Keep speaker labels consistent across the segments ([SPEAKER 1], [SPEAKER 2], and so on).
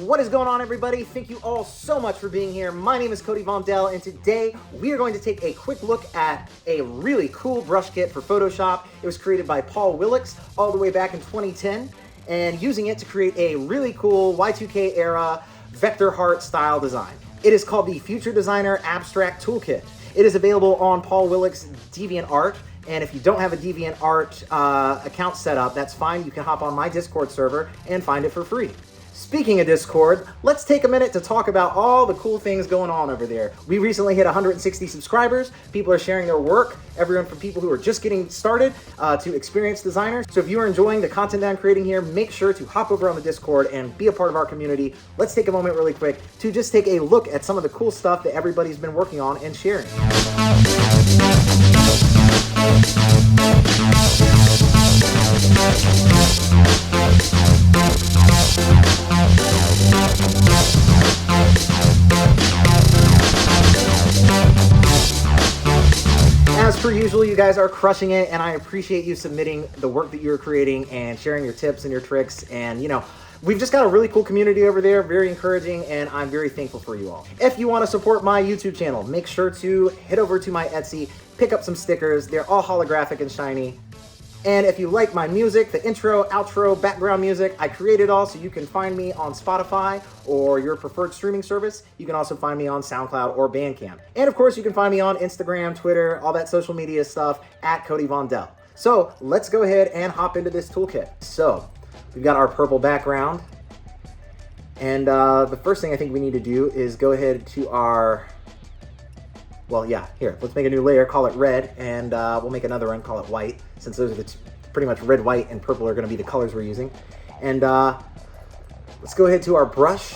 [SPEAKER 1] What is going on, everybody? Thank you all so much for being here. My name is Cody Vondell, and today we are going to take a quick look at a really cool brush kit for Photoshop. It was created by Paul Willocks all the way back in 2010, and using it to create a really cool Y2K era Vectorheart style design. It is called the Future Designers Abstract Toolkit. It is available on Paul Willocks' DeviantArt. And if you don't have a DeviantArt account set up, that's fine. You can hop on my Discord server and find it for free. Speaking of Discord, let's take a minute to talk about all the cool things going on over there. We recently hit 160 subscribers. People are sharing their work. Everyone from people who are just getting started to experienced designers. So if you are enjoying the content that I'm creating here, make sure to hop over on the Discord and be a part of our community. Let's take a moment really quick to just take a look at some of the cool stuff that everybody's been working on and sharing. As per usual, you guys are crushing it, and I appreciate you submitting the work that you're creating and sharing your tips and your tricks. And you know, we've just got a really cool community over there, very encouraging, and I'm very thankful for you all. If you want to support my YouTube channel, make sure to head over to my Etsy, pick up some stickers. They're all holographic and shiny. And if you like my music, the intro, outro, background music, I create it all, so you can find me on Spotify or your preferred streaming service. You can also find me on SoundCloud or Bandcamp. And of course, you can find me on Instagram, Twitter, all that social media stuff at Cody Vondell. So let's go ahead and hop into this toolkit. So we've got our purple background. And the first thing I think we need to do is go ahead to our, well, yeah, here, let's make a new layer, call it red, and we'll make another one, call it white, since those are the pretty much red, white, and purple are going to be the colors we're using. And let's go ahead to our brush,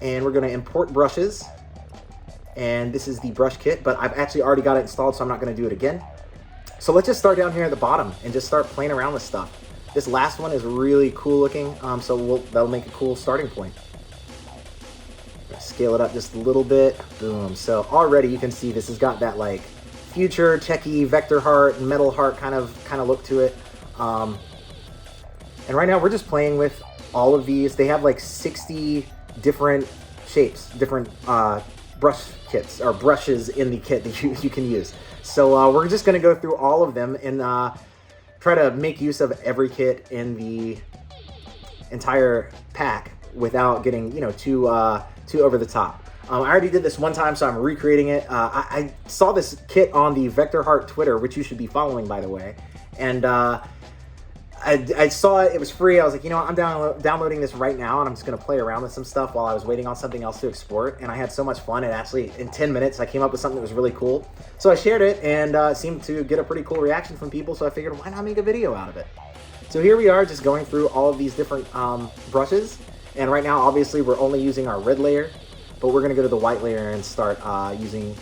[SPEAKER 1] and we're going to import brushes. And this is the brush kit, but I've actually already got it installed, so I'm not going to do it again. So let's just start down here at the bottom and just start playing around with stuff. This last one is really cool looking, so that'll make a cool starting point. Scale it up just a little bit. Boom. So already you can see this has got that like future techie Vectorheart and metal heart kind of look to it. And right now we're just playing with all of these. They have like 60 different shapes, different brush kits or brushes in the kit that you can use. So we're just going to go through all of them and try to make use of every kit in the entire pack without getting, you know, too over the top. I already did this one time, so I'm recreating it. I saw this kit on the Vectorheart Twitter, which you should be following, by the way. And I saw it, it was free. I was like, you know what, I'm downloading this right now, and I'm just gonna play around with some stuff while I was waiting on something else to export. And I had so much fun, and actually in 10 minutes, I came up with something that was really cool. So I shared it, and it seemed to get a pretty cool reaction from people, so I figured, why not make a video out of it? So here we are, just going through all of these different brushes. And right now, obviously, we're only using our red layer, but we're gonna go to the white layer and start using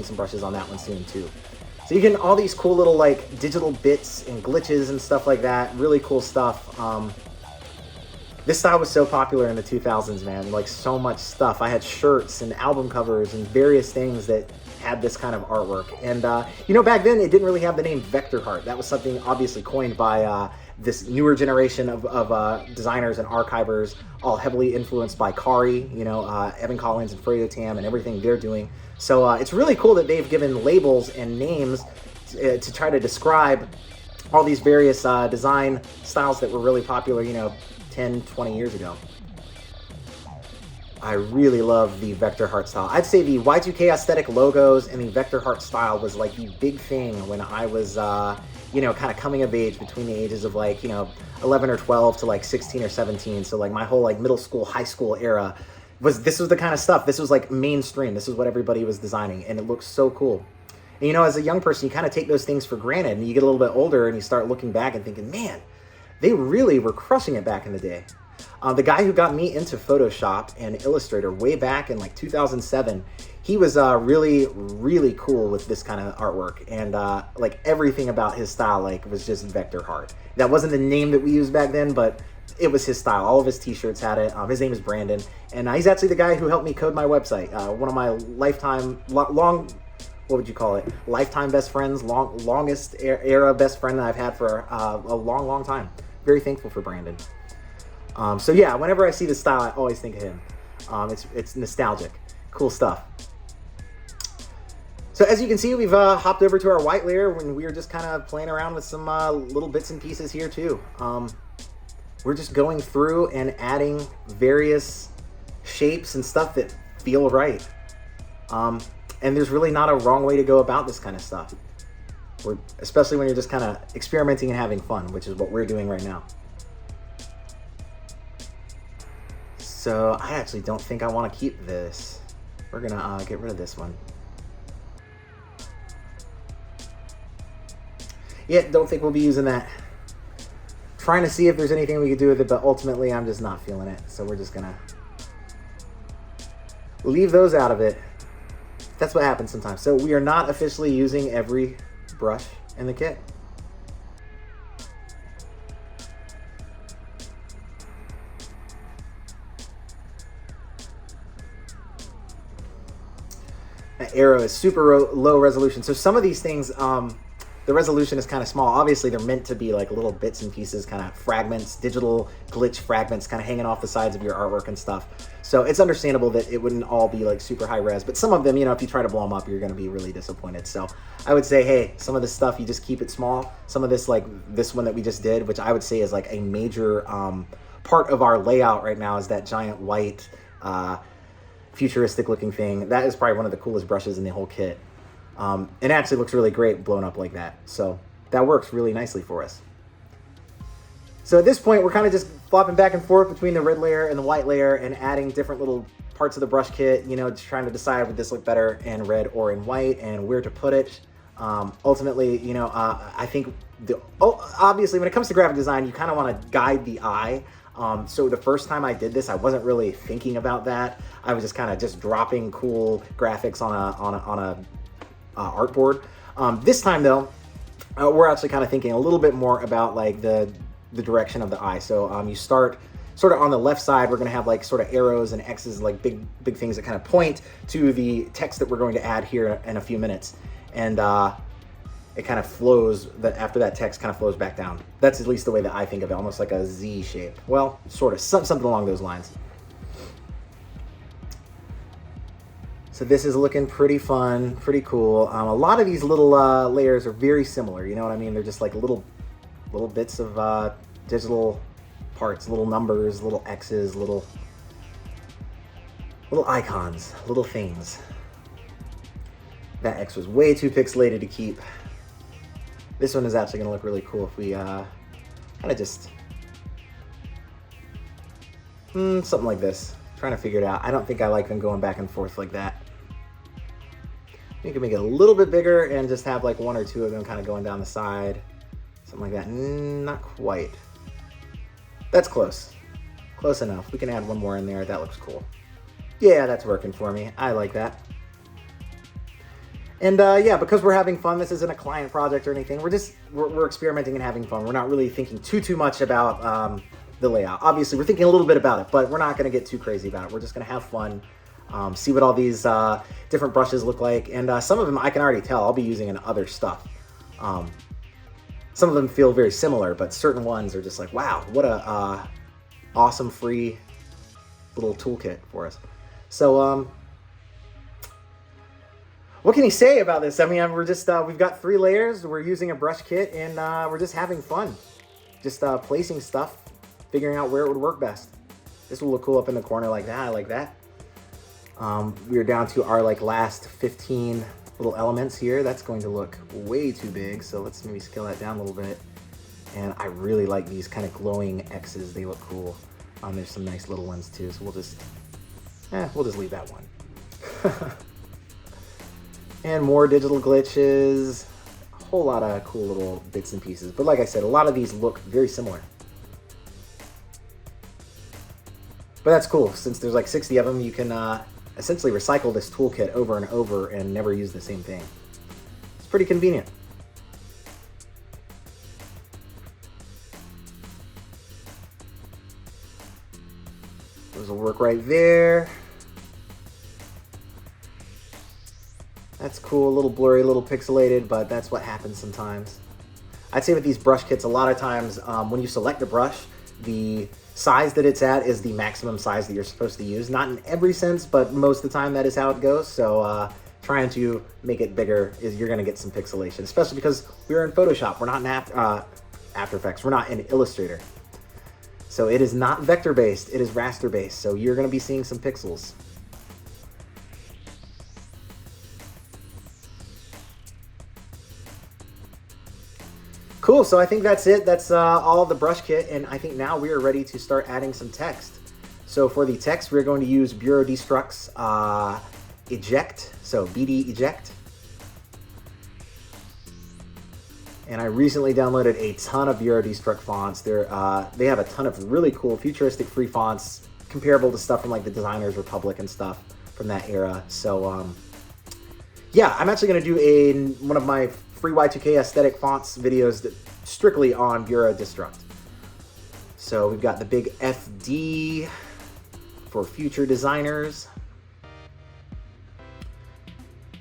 [SPEAKER 1] some brushes on that one soon too. So you can, all these cool little like digital bits and glitches and stuff like that, really cool stuff. This style was so popular in the 2000s, man, like so much stuff. I had shirts and album covers and various things that had this kind of artwork. And you know, back then it didn't really have the name Vectorheart. That was something obviously coined by this newer generation of designers and archivers, all heavily influenced by Kari, you know, Evan Collins and Fredo Tam and everything they're doing. So it's really cool that they've given labels and names to try to describe all these various design styles that were really popular, you know, 10, 20 years ago. I really love the Vectorheart style. I'd say the Y2K aesthetic logos and the Vectorheart style was like the big thing when I was, you know, kind of coming of age between the ages of like, you know, 11 or 12 to like 16 or 17. So like my whole like middle school, high school era this was the kind of stuff. This was like mainstream. This is what everybody was designing, and it looks so cool. And you know, as a young person, you kind of take those things for granted, and you get a little bit older and you start looking back and thinking, man, they really were crushing it back in the day. The guy who got me into Photoshop and Illustrator way back in like 2007, he was really, really cool with this kind of artwork. And like everything about his style like was just Vectorheart. That wasn't the name that we used back then, but it was his style. All of his t-shirts had it. His name is Brandon. And he's actually the guy who helped me code my website. One of my lifetime, what would you call it? Lifetime best friends, longest era best friend that I've had for a long, long time. Very thankful for Brandon. So yeah, whenever I see this style, I always think of him. It's nostalgic. Cool stuff. So as you can see, we've hopped over to our white layer when we were just kind of playing around with some little bits and pieces here too. We're just going through and adding various shapes and stuff that feel right. And there's really not a wrong way to go about this kind of stuff. Especially when you're just kind of experimenting and having fun, which is what we're doing right now. So I actually don't think I want to keep this. We're gonna get rid of this one. Yeah, don't think we'll be using that. Trying to see if there's anything we could do with it, but ultimately I'm just not feeling it. So we're just gonna leave those out of it. That's what happens sometimes. So we are not officially using every brush in the kit. That arrow is super low resolution. So some of these things, the resolution is kind of small. Obviously, they're meant to be like little bits and pieces, kind of fragments, digital glitch fragments, kind of hanging off the sides of your artwork and stuff. So it's understandable that it wouldn't all be like super high res, but some of them, you know, if you try to blow them up, you're going to be really disappointed. So I would say, hey, some of this stuff, you just keep it small. Some of this, like this one that we just did, which I would say is like a major part of our layout right now, is that giant white futuristic looking thing. That is probably one of the coolest brushes in the whole kit. It actually looks really great blown up like that. So that works really nicely for us. So at this point, we're kind of just flopping back and forth between the red layer and the white layer and adding different little parts of the brush kit, you know, just trying to decide would this look better in red or in white and where to put it. Ultimately, you know, I think obviously when it comes to graphic design, you kind of want to guide the eye. So the first time I did this, I wasn't really thinking about that. I was just kind of just dropping cool graphics on a artboard. This time though, we're actually kind of thinking a little bit more about like the direction of the eye. So you start sort of on the left side. We're going to have like sort of arrows and X's, like big things that kind of point to the text that we're going to add here in a few minutes. And it kind of flows, after that text kind of flows back down. That's at least the way that I think of it, almost like a Z shape. Well, sort of, something along those lines. So this is looking pretty fun, pretty cool. A lot of these little layers are very similar, you know what I mean? They're just like little bits of digital parts, little numbers, little X's, little icons, little things. That X was way too pixelated to keep. This one is actually gonna look really cool if we kind of just, something like this. Trying to figure it out. I don't think I like them going back and forth like that. You can make it a little bit bigger and just have like one or two of them kind of going down the side. Something like that. Not quite. That's close. Close enough. We can add one more in there. That looks cool. Yeah, that's working for me. I like that. And yeah, because we're having fun, this isn't a client project or anything. We're experimenting and having fun. We're not really thinking too much about the layout. Obviously, we're thinking a little bit about it, but we're not going to get too crazy about it. We're just going to have fun, see what all these different brushes look like. And some of them I can already tell I'll be using in other stuff. Some of them feel very similar, but certain ones are just like, wow, what a awesome free little toolkit for us. So what can you say about this? I mean, we're just, we've got 3 layers. We're using a brush kit, and we're just having fun. Just placing stuff, figuring out where it would work best. This will look cool up in the corner like that. I like that. We're down to our like last 15 little elements here. That's going to look way too big. So let's maybe scale that down a little bit. And I really like these kind of glowing X's. They look cool. There's some nice little ones too. So we'll just leave that one. And more digital glitches, a whole lot of cool little bits and pieces. But like I said, a lot of these look very similar. But that's cool. Since there's like 60 of them, you can essentially recycle this toolkit over and over and never use the same thing. It's pretty convenient. Those will work right there. That's cool, a little blurry, a little pixelated, but that's what happens sometimes. I'd say with these brush kits, a lot of times when you select a brush, the size that it's at is the maximum size that you're supposed to use. Not in every sense, but most of the time that is how it goes. So trying to make it bigger is you're gonna get some pixelation, especially because we're in Photoshop. We're not in After Effects. We're not in Illustrator. So it is not vector-based, it is raster-based. So you're gonna be seeing some pixels. Cool, so I think that's it. That's all the brush kit, and I think now we are ready to start adding some text. So for the text, we're going to use Bureau Destruct's eject, so BD eject. And I recently downloaded a ton of Bureau Destruct fonts. They have a ton of really cool futuristic free fonts, comparable to stuff from like the Designers Republic and stuff from that era. So yeah, I'm actually gonna do one of my free Y2K aesthetic fonts videos that strictly on Bureau Destruct. So we've got the big FD for Future Designers.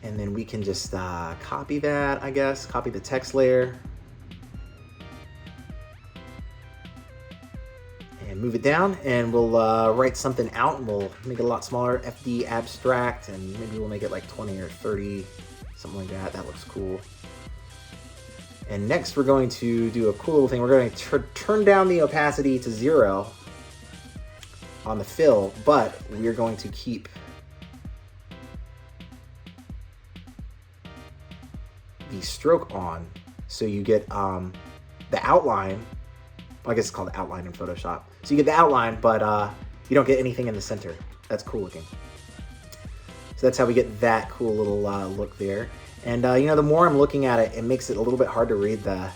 [SPEAKER 1] And then we can just copy that, I guess, copy the text layer. And move it down, and we'll write something out, and we'll make it a lot smaller, FD abstract, and maybe we'll make it like 20 or 30, something like that. That looks cool. And next we're going to do a cool little thing. We're going to turn down the opacity to 0 on the fill, but we're going to keep the stroke on. So you get the outline. Well, I guess it's called the outline in Photoshop. So you get the outline, but you don't get anything in the center. That's cool looking. So that's how we get that cool little look there. And you know, the more I'm looking at it, it makes it a little bit hard to read the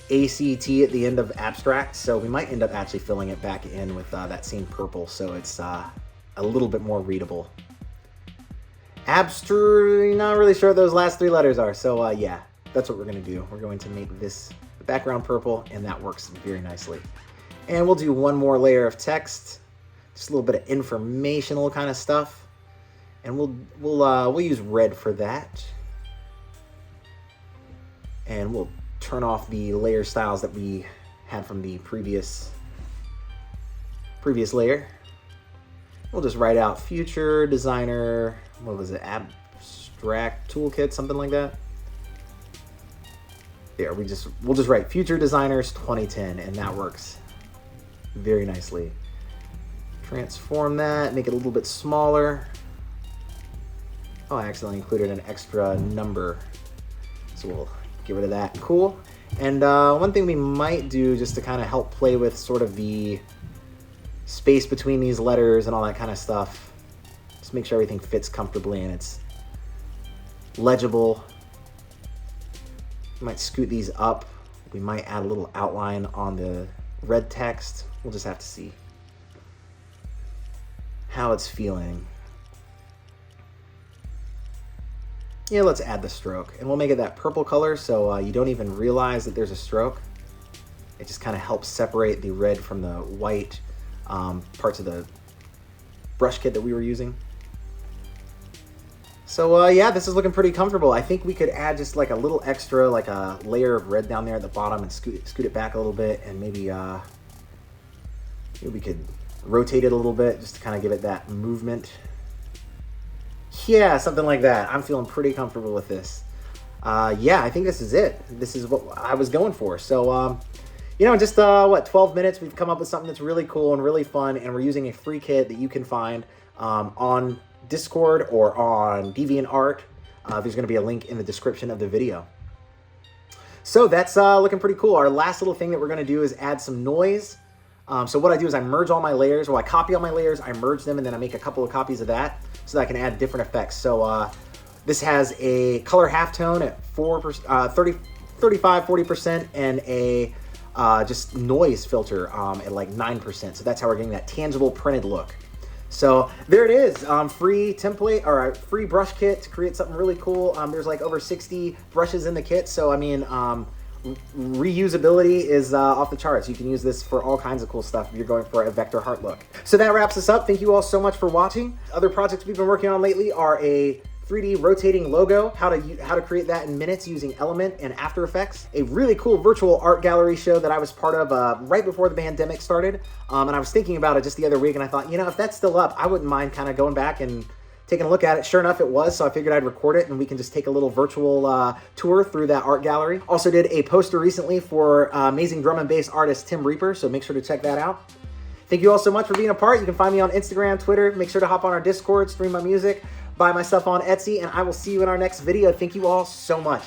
[SPEAKER 1] ACT at the end of abstract. So we might end up actually filling it back in with that same purple, so it's a little bit more readable. Abstract, not really sure what those last 3 letters are. So yeah, that's what we're gonna do. We're going to make this the background purple, and that works very nicely. And we'll do one more layer of text, just a little bit of informational kind of stuff. And we'll use red for that. And we'll turn off the layer styles that we had from the previous layer. We'll just write out Future Designer, what was it, Abstract Toolkit, something like that. There, we'll just write Future Designers 2010, and that works very nicely. Transform that, make it a little bit smaller. Oh, I accidentally included an extra number, so we'll get rid of that. Cool. And one thing we might do, just to kind of help play with sort of the space between these letters and all that kind of stuff, just make sure everything fits comfortably and it's legible. We might scoot these up. We might add a little outline on the red text. We'll just have to see how it's feeling. Yeah, let's add the stroke, and we'll make it that purple color so you don't even realize that there's a stroke. It just kind of helps separate the red from the white parts of the brush kit that we were using. So yeah, this is looking pretty comfortable. I think we could add just like a little extra, like a layer of red down there at the bottom, and scoot it back a little bit, and maybe we could rotate it a little bit just to kind of give it that movement. Yeah, something like that. I'm feeling pretty comfortable with this. Yeah, I think this is it. This is what I was going for. So, you know, in just, 12 minutes, we've come up with something that's really cool and really fun, and we're using a free kit that you can find on Discord or on DeviantArt. There's going to be a link in the description of the video. So that's looking pretty cool. Our last little thing that we're going to do is add some noise. So what I do is I merge all my layers, or I copy all my layers, I merge them, and then I make a couple of copies of that so that I can add different effects. So this has a color halftone at 35-40%, and a just noise filter at like 9%. So that's how we're getting that tangible printed look. So there it is, free template, or a free brush kit to create something really cool. There's like over 60 brushes in the kit, so I mean, reusability is off the charts. You can use this for all kinds of cool stuff if you're going for a Vectorheart look. So that wraps us up. Thank you all so much for watching. Other projects we've been working on lately are a 3D rotating logo, how to create that in minutes using Element and After Effects. A really cool virtual art gallery show that I was part of right before the pandemic started. And I was thinking about it just the other week, and I thought, you know, if that's still up, I wouldn't mind kind of going back and taking a look at it. Sure enough, it was, so I figured I'd record it and we can just take a little virtual tour through that art gallery. Also did a poster recently for amazing drum and bass artist Tim Reaper, so make sure to check that out. Thank you all so much for being a part. You can find me on Instagram, Twitter. Make sure to hop on our Discord, stream my music, buy my stuff on Etsy, and I will see you in our next video. Thank you all so much.